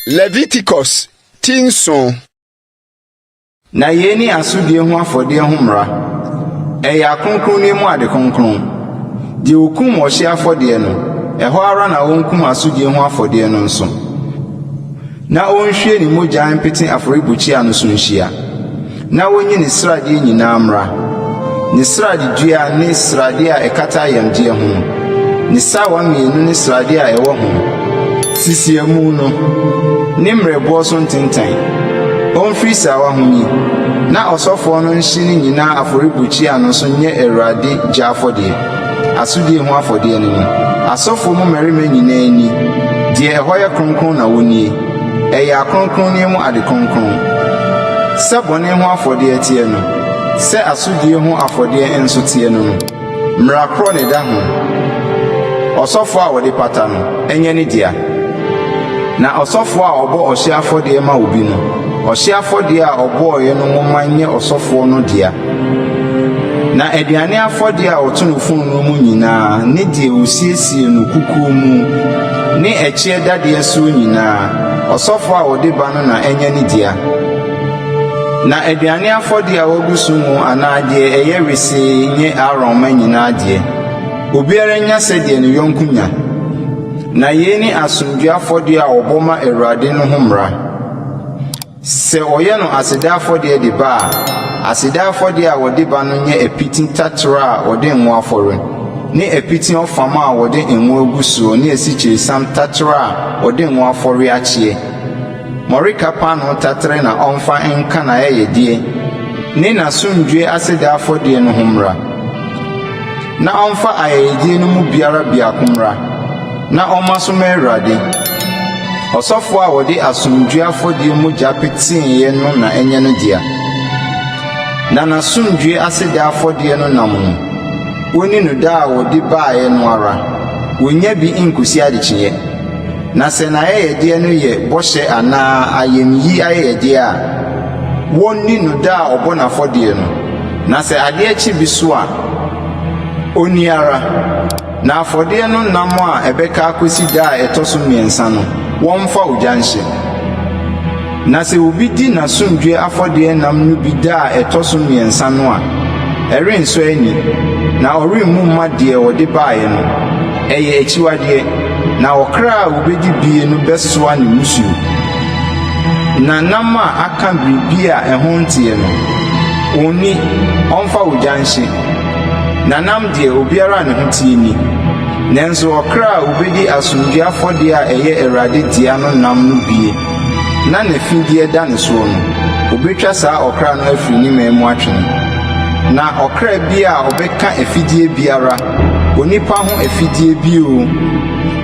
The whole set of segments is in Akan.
Leviticus Tinson. Na yeni asudie ho afode ho mra. Eya kronkron ni mu ade kronkron. Di okum ohye afode no. Eho ara na wonkum asudie ho afode no nso. Na onhwie ni mogya mpete aforibuchi ano so nhia. Na wonyi ni srade nyina mra. Ni srade dua ni srade a ekata yamde ho. Ni sawa mienu ni srade a ewo ho. Sisiemu no. Ni mrebo so ntentan. Onfiri sawa ho ni. Na osofo no nhini nyina aforibuchi ano so nye erade gya afode. Asudie ho afode no. Asofo mu merime nyina ani. Die ehoya kronkron na woni. Eya kronkron ni mu ade kronkron. Sabone ho afode atie no. Se asudie ho afode enso tie no. Mrakro ne da ho. Osofo a wode pata no enye ne dia. Na osofo a obo ohye afode ma obi no. Ohye afode a obo ye no momanye osofo no dia. Na aduane afode a otono fun no mu nyina ne die osiesie no kuku mu ne eche dade so nyina osofo a wode ba no na enye ne dia. Na aduane afode a wogusu mu anade eye wese nye Aaron ma nyina ade. Obiara nya sede no yonkunya. Na yeni asumdwe afode a oboma Awurade no ho mra. Se oye no aseda afode de ba, aseda afode a wode ba no nye epitin tatra a wode nwo afore. Ne epitin ofama a wode nwo agusuo ne esichiri sam tatra a wode nwo afore achie. Morika pa no tatre na onfa enka na yedie. Ne na sumdwe aseda afode no ho mra. Na onfa ayedie no mu biara biakomra. Na omaso ma Awurade. Osofo a wode asumdwe afode mu gya petin ye no na enye no dia. Na nasumdwe aseda afode no nam no. Woni no da a wode baaye no ara. Wonya bi inkusi adekye. Na se na yedie no ye bohye ana ayemyi ayedie a. Wonni no da a obo na afode no. Na se ade achi bi so a oni ara. Na afode no nam a ebeka akosi da a etoso miensa no. Wonfa ujanhye. Na se obi di na sumdwe afode nam no bi da a etoso miensa no a. Erenso ani. Na oremmu made wode baaye no. Eye echiwade. Na okra obedi bie no besoa ne musu. Na nam a aka bribi a eho ntie no. Oni onfa ujanhye. Na nam de obiara ne ho tie ni. Nenso okra obedi asumdwe afode a eye Awurade dia no nam no bie. Na ne fidie da ne so no. Obetwa saa okra no afiri ni memu atwene. Na okra bi a obeka efidie biara. Onipa ho efidie bi o.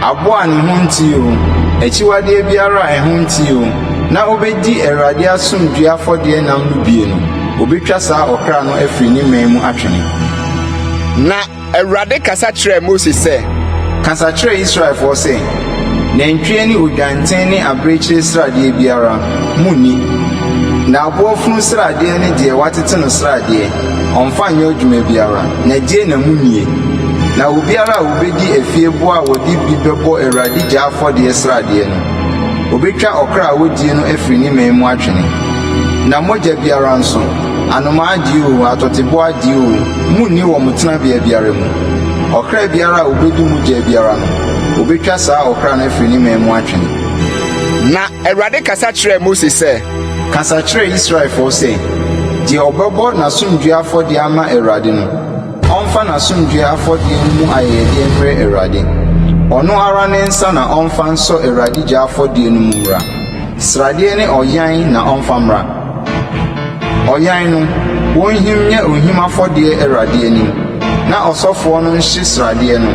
Aboa ne ho ntie o. Echiwade biara e ho ntie o. Na obedi Awurade asumdwe afode nam no bie no. Obetwa saa okra no afiri ni memu atwene. Na Awurade kasa kyerɛ Moses sɛ, kasa kyerɛ Israel for sɛ, nantwie ni odwanten ni abrekyire srade biara muni. Na aboɔfunu srade ne de watete no srade ɔmfa nyɛ adwuma biara na die na munie. Na obiara a obedi efiebo a wodi bi bɛbɔ Awurade gya afɔde srade no obetwa okra a wodie no afiri ni memu atwene. Na mogya biara nso anoma adi o atotebo adi o munni wo mutena biara mu. Okra biara obedu mugya biara no obetwa saa okra na afiri ni memu atwene. Na Awurade kasa kyerɛ Moses sɛ, kasa kyerɛ Israel for sɛ, die obɛbɔ na sumdwe afɔde ama Awurade no ɔmfa na sumdwe afɔde mu ayɛde mmerɛ Awurade. Ɔno ara ne nsa na ɔmfa nso Awurade gya afɔde no mu mra. Srade ne ɔyan na ɔmfa mra. Oyan no wonhim nya ohim afode Awurade anim. Na osofo no nhye srade no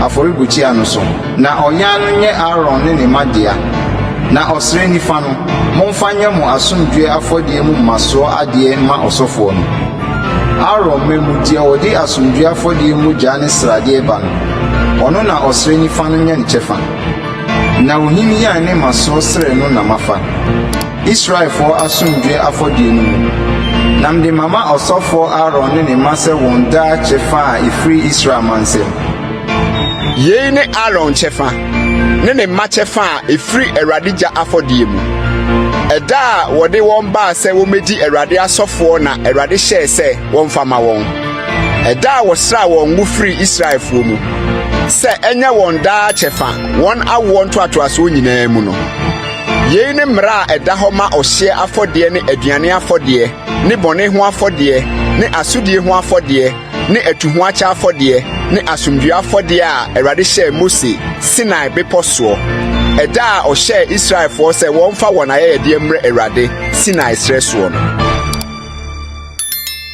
aforibuchi ano so. Na oyan no nye Aaron ne ne madea. Na osre nifa no momfa nya mo asumdwe afode mu maso ade ma osofo no. Aaron memu dia wodi asumdwe afode mu gya ne srade ba no. Ono na osre nifa no nya ne chefa. Na ohim ya ne maso sre no na mafa. Israel for asumdwe afode no. Nam de mama osofo Aaron ne mase wonda chefa ifri Israel mansem. Ye ne Aaron chefa. ne ne mma kyɛfa a ɛfiri Awurade gya afɔdeɛ mu. Ɛda a wɔde wɔn baa sɛ wɔmmɛdi Awurade asɔfoɔ na Awurade hyɛɛ sɛ wɔmfa ma wɔn. Ɛda a wɔsraa wɔn ngo firi Israelfoɔ mu sɛ ɛnyɛ wɔn daa kyɛfa wɔn awoɔ ntoatoasoɔ nyinaa mu no. Yei ne mmara a ɛda hɔ ma ɔhyeɛ afɔdeɛ ne aduane afɔdeɛ ne bɔne ho afɔdeɛ ne asodie ho afɔdeɛ ne atu ho akyɛ afɔdeɛ ne asomdwoe afɔdeɛ a Awurade hyɛɛ Mose Sinai bepɔ soɔ. Ɛda a ɔhyɛɛ Israelfoɔ sɛ wɔmfa wɔn ayɛyɛdeɛ mmrɛ Awurade Sinai srɛ soɔ no.